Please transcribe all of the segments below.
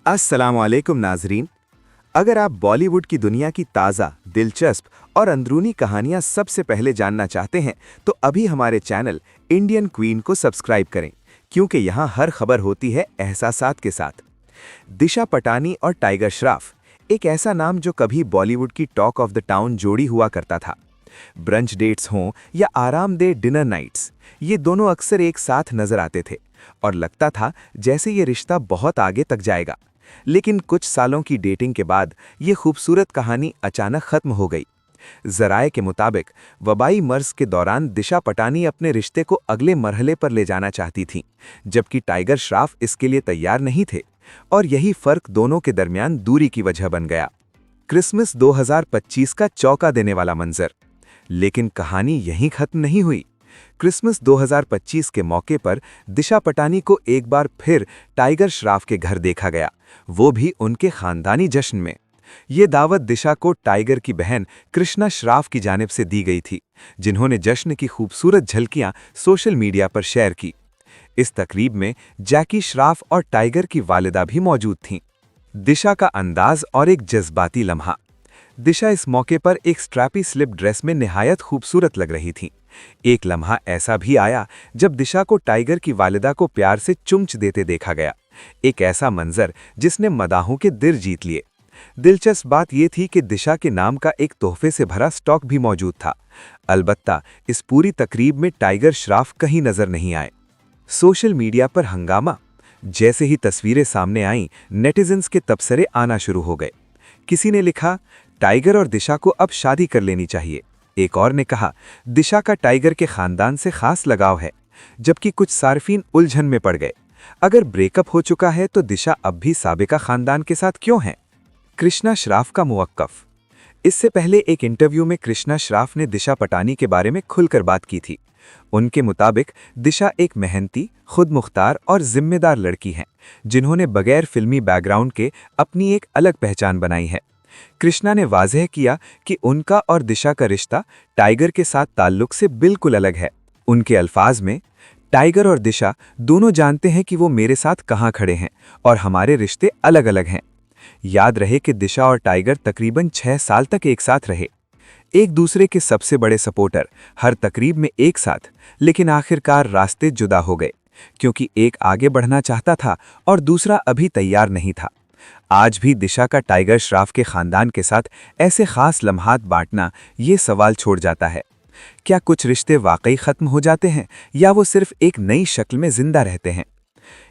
अस्सलामुअलैकुम नाजरीन। अगर आप बॉलीवुड की दुनिया की ताज़ा, दिलचस्प और अंदरूनी कहानियां सबसे पहले जानना चाहते हैं तो अभी हमारे चैनल इंडियन क्वीन को सब्सक्राइब करें, क्योंकि यहाँ हर खबर होती है एहसासात के साथ। दिशा पटानी और टाइगर श्रॉफ, एक ऐसा नाम जो कभी बॉलीवुड की टॉक ऑफ द टाउन जोड़ी हुआ करता था। ब्रंच डेट्स हों या आरामदेह डिनर नाइट्स, ये दोनों अक्सर एक साथ नजर आते थे और लगता था जैसे ये रिश्ता बहुत आगे तक जाएगा। लेकिन कुछ सालों की डेटिंग के बाद ये खूबसूरत कहानी अचानक खत्म हो गई। जराये के मुताबिक वबाई मर्ज के दौरान दिशा पटानी अपने रिश्ते को अगले मरहले पर ले जाना चाहती थीं, जबकि टाइगर श्रॉफ इसके लिए तैयार नहीं थे, और यही फर्क दोनों के दरमियान दूरी की वजह बन गया। क्रिसमस 2025 का चौंका देने वाला मंजर। लेकिन कहानी यहीं खत्म नहीं हुई। क्रिसमस 2025 के मौके पर दिशा पटानी को एक बार फिर टाइगर श्रॉफ के घर देखा गया, वो भी उनके खानदानी जश्न में। ये दावत दिशा को टाइगर की बहन कृष्णा श्रॉफ की जानिब से दी गई थी, जिन्होंने जश्न की खूबसूरत झलकियां सोशल मीडिया पर शेयर की। इस तकरीब में जैकी श्रॉफ और टाइगर की वालिदा भी मौजूद थीं। दिशा का अंदाज और एक जज्बाती लम्हा। दिशा इस मौके पर एक स्ट्रैपी स्लिप ड्रेस में निहायत खूबसूरत लग रही थी। एक लम्हा ऐसा भी आया जब दिशा को टाइगर की वालिदा को प्यार से चुम्च देते देखा गया, एक ऐसा मंजर जिसने मदाहों के दिल जीत लिए। दिलचस्प बात यह थी कि दिशा के नाम का एक तोहफे से भरा स्टॉक भी मौजूद था। अलबत्ता इस पूरी तकरीब में टाइगर श्रॉफ कहीं नजर नहीं आए। सोशल मीडिया पर हंगामा। जैसे ही तस्वीरें सामने आईं, नेटिजन्स के तबसरे आना शुरू हो गए। किसी ने लिखा, टाइगर और दिशा को अब शादी कर लेनी चाहिए। एक और ने कहा, दिशा का टाइगर के खानदान से खास लगाव है। जबकि कुछ सार्फिन उलझन में पड़ गए, अगर ब्रेकअप हो चुका है तो दिशा अब भी साबिका खानदान के साथ क्यों है? कृष्णा श्रॉफ का मुवक्कफ। इससे पहले एक इंटरव्यू में कृष्णा श्रॉफ ने दिशा पटानी के बारे में खुलकर बात की थी। उनके मुताबिक दिशा एक मेहनती, खुद मुख्तार और जिम्मेदार लड़की हैं, जिन्होंने बगैर फिल्मी बैकग्राउंड के अपनी एक अलग पहचान बनाई है। कृष्णा ने वाज़ेह किया कि उनका और दिशा का रिश्ता टाइगर के साथ ताल्लुक से बिल्कुल अलग है। उनके अल्फाज में, टाइगर और दिशा दोनों जानते हैं कि वो मेरे साथ कहाँ खड़े हैं और हमारे रिश्ते अलग अलग हैं। याद रहे कि दिशा और टाइगर तकरीबन 6 साल तक एक साथ रहे, एक दूसरे के सबसे बड़े सपोर्टर, हर तकरीब में एक साथ। लेकिन आखिरकार रास्ते जुदा हो गए, क्योंकि एक आगे बढ़ना चाहता था और दूसरा अभी तैयार नहीं था। आज भी दिशा का टाइगर श्रॉफ के खानदान के साथ ऐसे खास लम्हात बांटना ये सवाल छोड़ जाता है, क्या कुछ रिश्ते वाकई खत्म हो जाते हैं या वो सिर्फ एक नई शक्ल में जिंदा रहते हैं?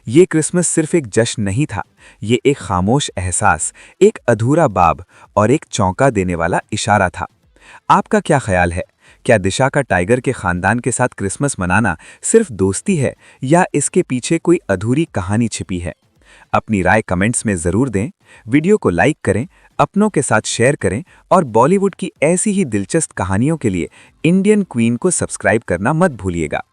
ये क्रिसमस सिर्फ एक जश्न नहीं था, ये एक खामोश एहसास, एक अधूरा बाब और एक चौंका देने वाला इशारा था। आपका क्या ख्याल है? क्या दिशा का टाइगर के खानदान के साथ क्रिसमस मनाना सिर्फ दोस्ती है या इसके पीछे कोई अधूरी कहानी छिपी है? अपनी राय कमेंट्स में ज़रूर दें, वीडियो को लाइक करें, अपनों के साथ शेयर करें और बॉलीवुड की ऐसी ही दिलचस्प कहानियों के लिए इंडियन क्वीन को सब्सक्राइब करना मत भूलिएगा।